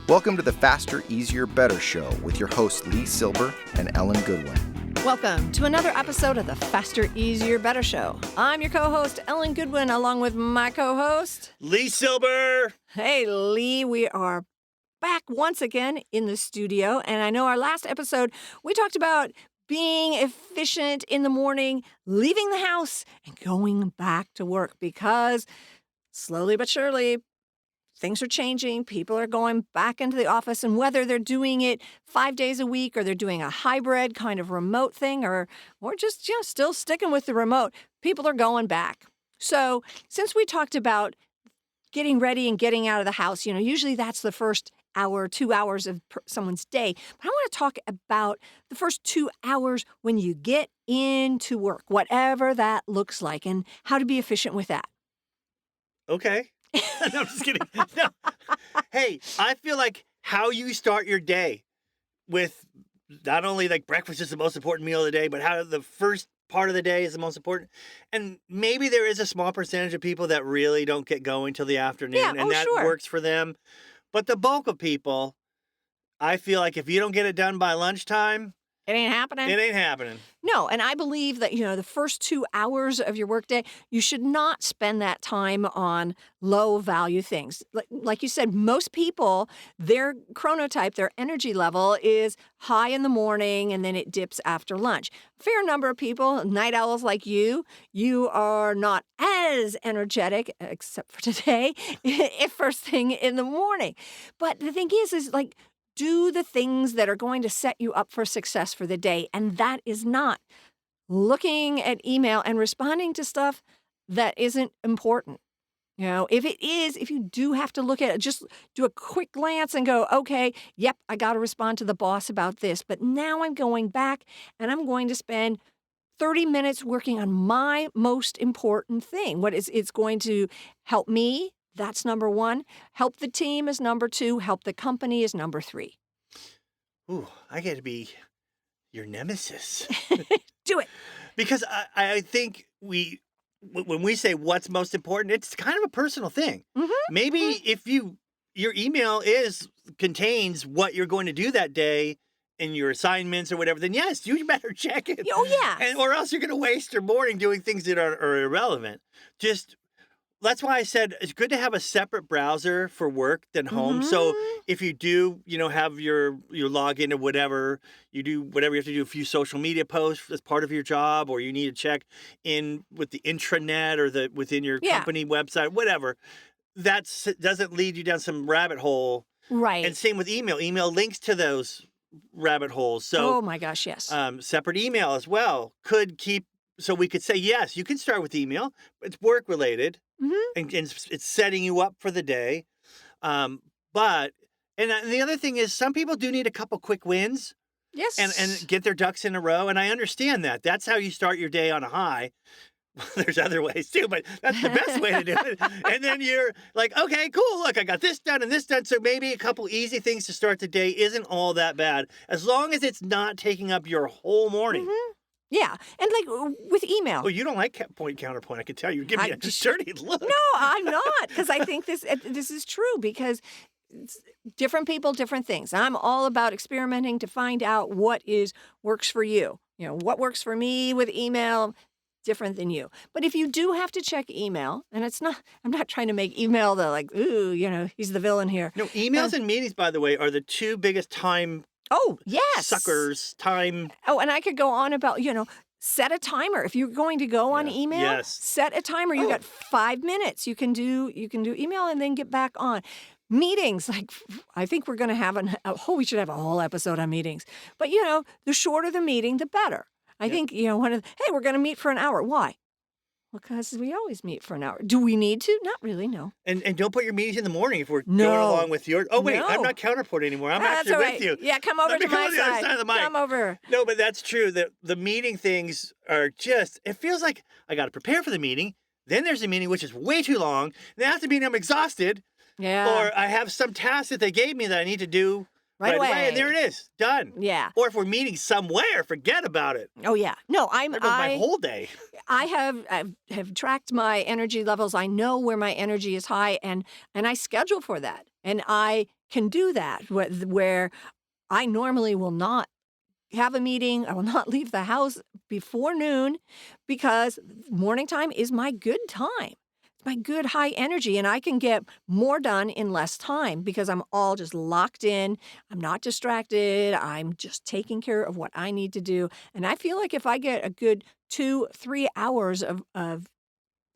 Welcome to the Faster, Easier, Better show with your hosts Lee Silber and Ellen Goodwin. Welcome to another episode of the Faster, Easier, Better show. I'm your co-host, Ellen Goodwin, along with my co-host, Lee Silber. Hey, Lee, we are back once again in the studio. And I know our last episode, we talked about being efficient in the morning, leaving the house, and going back to work because slowly but surely, things are changing. People are going back into the office, and whether they're doing it 5 days a week or they're doing a hybrid kind of remote thing or just still sticking with the remote, people are going back. So since we talked about getting ready and getting out of the house, usually that's the first hour, 2 hours of someone's day. But I want to talk about the first 2 hours when you get into work, whatever that looks like, and how to be efficient with that. Okay. No, I'm just kidding. No. Hey, I feel like how you start your day with not only like breakfast is the most important meal of the day, but how the first part of the day is the most important. And maybe there is a small percentage of people that really don't get going till the afternoon, and that works for them. But the bulk of people, I feel like if you don't get it done by lunchtime, it ain't happening. It ain't happening. No, and I believe that, the first 2 hours of your workday, you should not spend that time on low-value things. Like you said, most people, their chronotype, their energy level is high in the morning, and then it dips after lunch. A fair number of people, night owls like you are not as energetic, except for today, first thing in the morning. But the thing is like, do the things that are going to set you up for success for the day. And that is not looking at email and responding to stuff that isn't important. If you do have to look at it, just do a quick glance and go, okay, yep, I got to respond to the boss about this. But now I'm going back and I'm going to spend 30 minutes working on my most important thing. It's going to help me. That's number one. Help the team is number two. Help the company is number three. Ooh, I get to be your nemesis. Do it. Because I think when we say what's most important, it's kind of a personal thing. Mm-hmm. Maybe if your email contains what you're going to do that day and your assignments or whatever, then yes, you better check it. Oh, yeah. Or else you're going to waste your morning doing things that are irrelevant. That's why I said it's good to have a separate browser for work than home. Mm-hmm. So if you do, have your login or whatever, you do whatever you have to do, a few social media posts as part of your job, or you need to check in with the intranet or within your company website, whatever. That doesn't lead you down some rabbit hole. Right. And same with email. Email links to those rabbit holes. So, oh my gosh, yes. Separate email as well could keep. So we could say, yes, you can start with email. It's work related. Mm-hmm. And it's setting you up for the day. But the other thing is some people do need a couple quick wins. Yes. And get their ducks in a row. And I understand that. That's how you start your day on a high. There's other ways too, but that's the best way to do it. And then you're like, okay, cool. Look, I got this done and this done. So maybe a couple easy things to start the day isn't all that bad. As long as it's not taking up your whole morning. Mm-hmm. Yeah, and like with email. Oh, you don't like point counterpoint. I can tell you. Give me a dirty look. No, I'm not, because I think this is true, because it's different people, different things. I'm all about experimenting to find out what works for you. What works for me with email, different than you. But if you do have to check email, and I'm not trying to make email ooh, he's the villain here. No, emails and meetings, by the way, are the two biggest time. Oh, yes. Suckers, time. Oh, and I could go on about, set a timer. If you're going to go on email, set a timer. You got 5 minutes. You can do email and then get back on. Meetings, I think we're going to have we should have a whole episode on meetings. But, the shorter the meeting, the better. I think, hey, we're going to meet for an hour. Why? Because we always meet for an hour. Do we need to? Not really, no. And don't put your meetings in the morning if we're going along with yours. Oh, wait, no. I'm not counterpoint anymore. I'm actually with you. Yeah, come over to my side. Of the mic. Come over. No, but that's true. The meeting things are it feels like I got to prepare for the meeting. Then there's a meeting, which is way too long. Then after the meeting, I'm exhausted. Yeah. Or I have some task that they gave me that I need to do right away. And there it is. Done. Yeah. Or if we're meeting somewhere, forget about it. Oh, yeah. No, There goes my whole day. I have tracked my energy levels. I know where my energy is high, and I schedule for that. And I can do that, where I normally will not have a meeting. I will not leave the house before noon because morning time is my good time. It's my good high energy, and I can get more done in less time because I'm all just locked in. I'm not distracted. I'm just taking care of what I need to do. And I feel like if I get a good 2-3 hours of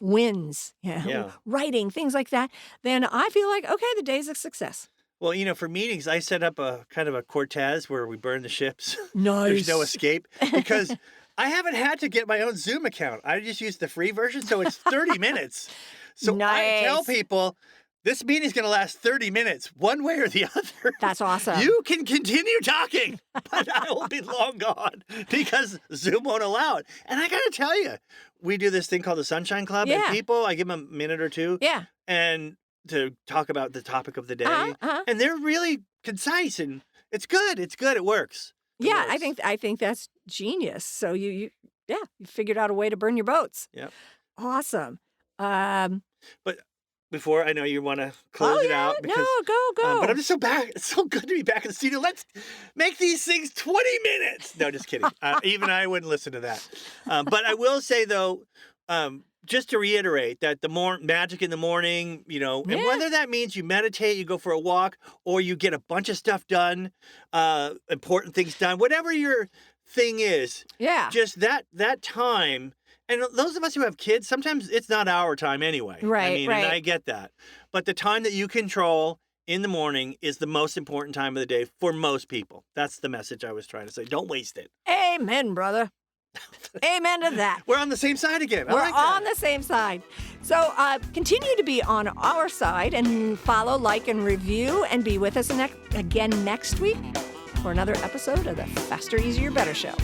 wins, Yeah. writing, things like that, then I feel like, okay, the day's a success. Well, for meetings, I set up a kind of a Cortez where we burn the ships. Nice. There's no escape because I haven't had to get my own Zoom account. I just use the free version, so it's 30 minutes. So I tell Nice. people, this meeting's going to last 30 minutes, one way or the other. That's awesome. You can continue talking, but I will be long gone because Zoom won't allow it. And I got to tell you, we do this thing called the Sunshine Club, and Yeah. people, I give them a minute or two. Yeah. And to talk about the topic of the day. Uh-huh. And they're really concise, and it's good. It's good. It works. It Yeah, works. I think that's genius. So you figured out a way to burn your boats. Yep. Awesome. But before, I know you want to close it out because go. but I'm just so back. It's so good to be back in the studio. Let's make these things 20 minutes. No, just kidding. Even I wouldn't listen to that. But I will say though, just to reiterate that the more magic in the morning, and whether that means you meditate, you go for a walk, or you get a bunch of stuff done, important things done, whatever your thing is, Yeah. just that time. And those of us who have kids, sometimes it's not our time anyway. Right, And I get that. But the time that you control in the morning is the most important time of the day for most people. That's the message I was trying to say. Don't waste it. Amen, brother. Amen to that. We're on the same side again. I We're like that. on the same side. So continue to be on our side and follow, like, and review, and be with us again next week for another episode of the Faster, Easier, Better Show.